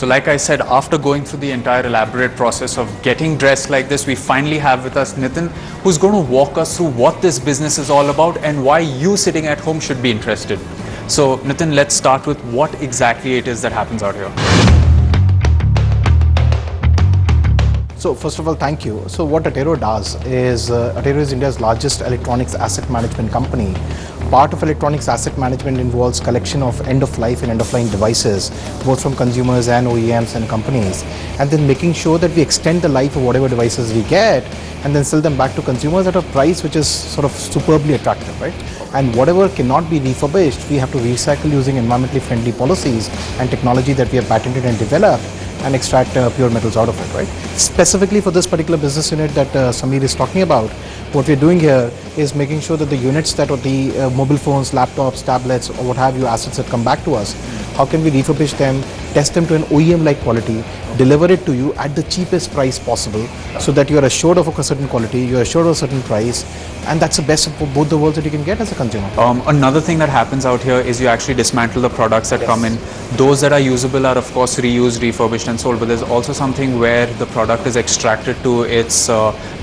So like I said, after going through the entire elaborate process of getting dressed like this, we finally have with us Nitin, who's going to walk us through what this business is all about and why you sitting at home should be interested. So Nitin, let's start with what exactly it is that happens out here. So first of all, thank you. So what Attero does is, Attero is India's largest electronics asset management company. Part of electronics asset management involves collection of end-of-life and end-of-line devices, both from consumers and OEMs and companies, and then making sure that we extend the life of whatever devices we get and then sell them back to consumers at a price which is sort of superbly attractive, right? And whatever cannot be refurbished, we have to recycle using environmentally friendly policies and technology that we have patented and developed, and extract pure metals out of it, right? Specifically for this particular business unit that Samir is talking about, what we're doing here is making sure that the units that are the mobile phones, laptops, tablets, or what have you, assets that come back to us, how can we refurbish them, test them to an OEM-like quality, deliver it to you at the cheapest price possible, so that you are assured of a certain quality, you are assured of a certain price, and that's the best of both the worlds that you can get as a consumer. Another thing that happens out here is you actually dismantle the products that come in. Those that are usable are of course reused, refurbished and sold, but there's also something where the product is extracted to its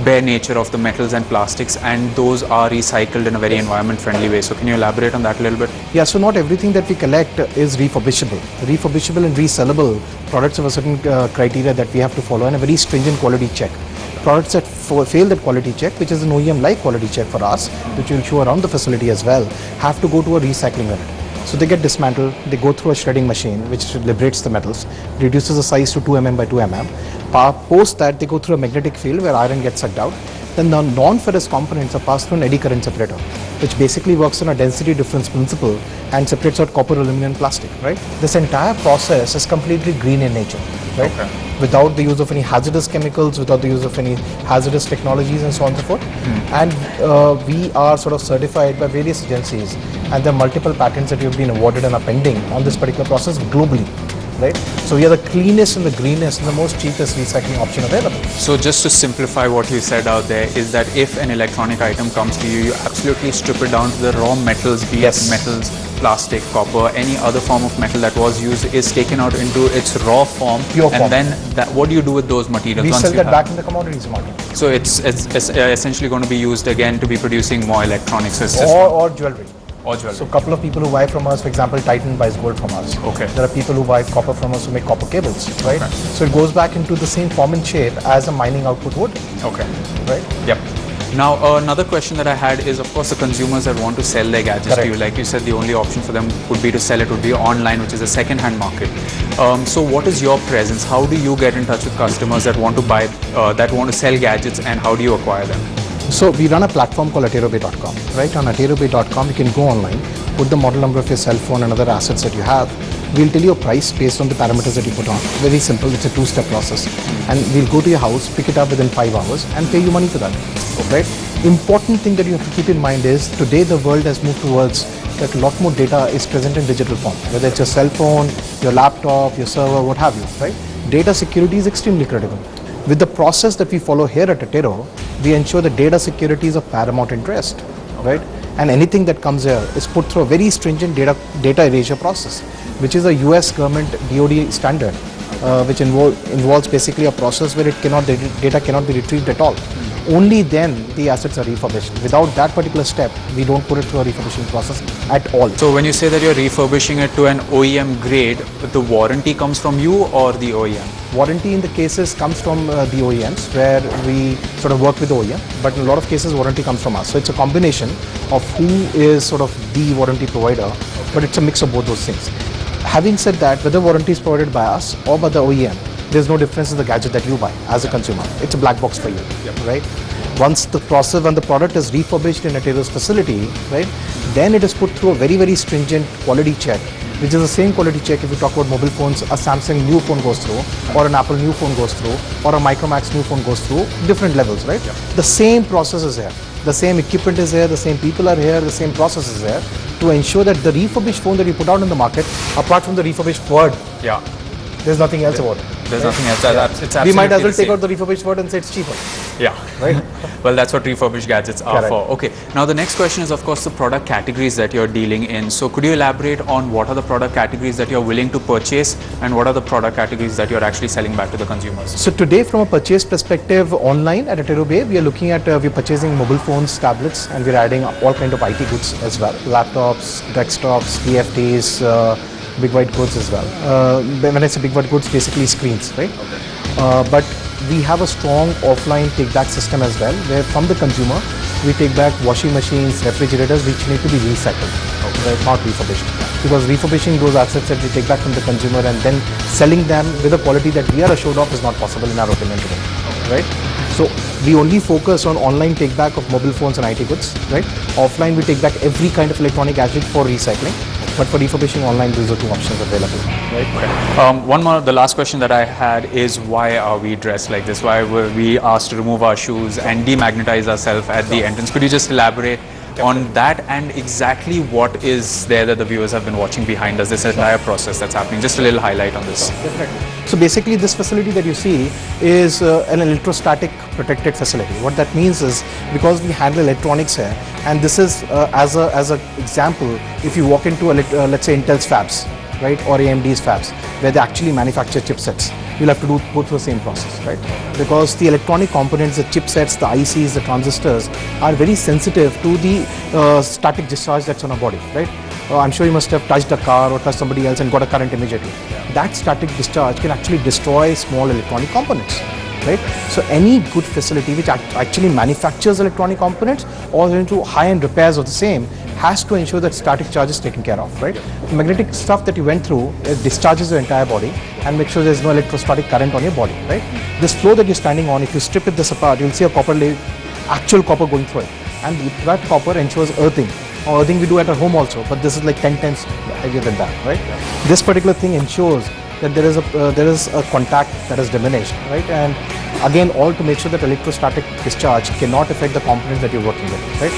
bare nature of the metals and plastics, and those are recycled in a very environment friendly way. So can you elaborate on that a little bit? Yeah, so not everything that we collect is refurbishable. Refurbishable and resellable products have a certain criteria that we have to follow and a very stringent quality check. Products that fail that quality check, which is an OEM-like quality check for us, which will show around the facility as well, have to go to a recycling unit. So they get dismantled, they go through a shredding machine which liberates the metals, reduces the size to 2 mm by 2 mm. Post that, they go through a magnetic field where iron gets sucked out. Then the non-ferrous components are passed through an eddy current separator, which basically works on a density difference principle and separates out copper, aluminum, and plastic, right? This entire process is completely green in nature, right? Okay. Without the use of any hazardous chemicals, without the use of any hazardous technologies and so on and so forth. And we are sort of certified by various agencies, and there are multiple patents that we have been awarded and are pending on this particular process globally. Right? So we are the cleanest and the greenest and the most cheapest recycling option available. So just to simplify what you said out there is that if an electronic item comes to you, you absolutely strip it down to the raw metals, be it metals, plastic, copper, any other form of metal that was used is taken out into its raw form. Pure form. And then what do you do with those materials? We sell that back in the commodities market. So it's essentially going to be used again to be producing more electronics. Or jewelry. So a couple of people who buy from us, for example, Titan buys gold from us. Okay. There are people who buy copper from us who make copper cables, right? Okay. So it goes back into the same form and shape as a mining output would. Okay. Right? Yep. Now, another question that I had is, of course, the consumers that want to sell their gadgets to you. Like you said, the only option for them would be to sell it would be online, which is a second-hand market. So what is your presence? How do you get in touch with customers that want to buy, that want to sell gadgets, and how do you acquire them? So we run a platform called atterobay.com, right? On atterobay.com, you can go online, put the model number of your cell phone and other assets that you have. We'll tell you a price based on the parameters that you put on. Very simple, it's a two-step process. And we'll go to your house, pick it up within 5 hours and pay you money for that, right? Important thing that you have to keep in mind is today the world has moved towards that a lot more data is present in digital form, whether it's your cell phone, your laptop, your server, what have you, right? Data security is extremely critical. With the process that we follow here at Attero, we ensure that data security is of paramount interest, right? And anything that comes here is put through a very stringent data erasure process, which is a US government DoD standard, which involves basically a process where data cannot be retrieved at all. Only then the assets are refurbished. Without that particular step, we don't put it through a refurbishing process at all. So when you say that you're refurbishing it to an OEM grade, the warranty comes from you or the OEM? Warranty in the cases comes from the OEMs, where we sort of work with the OEM, but in a lot of cases warranty comes from us. So it's a combination of who is sort of the warranty provider, but it's a mix of both those things. Having said that, whether warranty is provided by us or by the OEM, there's no difference in the gadget that you buy as a consumer. It's a black box for you, right? Once the process, when the product is refurbished in Attero's facility, right, then it is put through a very, very stringent quality check, which is the same quality check if you talk about mobile phones, a Samsung new phone goes through, or an Apple new phone goes through, or a Micromax new phone goes through, different levels, right? The same process is here. The same equipment is here, the same people are here, the same process is here to ensure that the refurbished phone that you put out in the market, apart from the refurbished word, there's nothing else about it. There's right? nothing else. It's We might as absolutely well the take same. out the refurbished word and say it's cheaper. Yeah. Right. Well, that's what refurbished gadgets are Correct. for. Okay. Now the next question is, of course, the product categories that you're dealing in. So could you elaborate on what are the product categories that you're willing to purchase, and what are the product categories that you're actually selling back to the consumers? So today, from a purchase perspective, online at Attero Bay, we are looking at we're purchasing mobile phones, tablets, and we're adding all kind of IT goods as well: laptops, desktops, TFTs, big white goods as well. When I say big white goods, basically screens, right? But we have a strong offline take-back system as well, where from the consumer we take back washing machines, refrigerators, which need to be recycled, right? Not refurbished. Because refurbishing those assets that we take back from the consumer and then selling them with a quality that we are assured of is not possible in our opinion today, right? So we only focus on online take back of mobile phones and IT goods, right? Offline we take back every kind of electronic gadget for recycling, but for refurbishing online, these are two options available, right? One more, the last question that I had is, why are we dressed like this? Why were we asked to remove our shoes and demagnetize ourselves at the entrance? Could you just elaborate on that and exactly what is there that the viewers have been watching behind us, this entire process that's happening? Just a little highlight on this. Definitely. So basically this facility that you see is an electrostatic protected facility. What that means is, because we handle electronics here, and this is as an example, if you walk into let's say Intel's fabs, right, or AMD's fabs, where they actually manufacture chipsets, you'll have to go through the same process, right? Because the electronic components, the chipsets, the ICs, the transistors are very sensitive to the static discharge that's on a body, right? I'm sure you must have touched a car or touched somebody else and got a current immediately. That static discharge can actually destroy small electronic components, right? So any good facility which actually manufactures electronic components or into high-end repairs of the same has to ensure that static charge is taken care of, right? The magnetic stuff that you went through, it discharges your entire body and make sure there's no electrostatic current on your body, right? This floor that you're standing on, if you strip this apart, you'll see a copper layer, actual copper going through it. And that copper ensures earthing. Or earthing we do at our home also, but this is like 10 times heavier than that, right? This particular thing ensures that there is a contact that is diminished, right? And again, all to make sure that electrostatic discharge cannot affect the components that you're working with, right?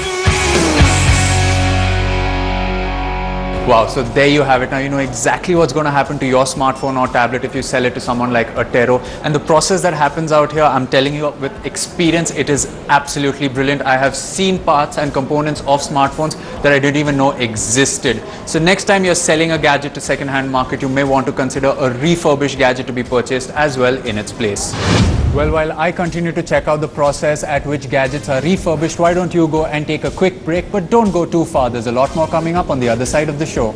Wow, so there you have it. Now you know exactly what's going to happen to your smartphone or tablet if you sell it to someone like Attero. And the process that happens out here, I'm telling you with experience, it is absolutely brilliant. I have seen parts and components of smartphones that I didn't even know existed. So next time you're selling a gadget to second-hand market, you may want to consider a refurbished gadget to be purchased as well in its place. Well, while I continue to check out the process at which gadgets are refurbished, why don't you go and take a quick break? But don't go too far. There's a lot more coming up on the other side of the show.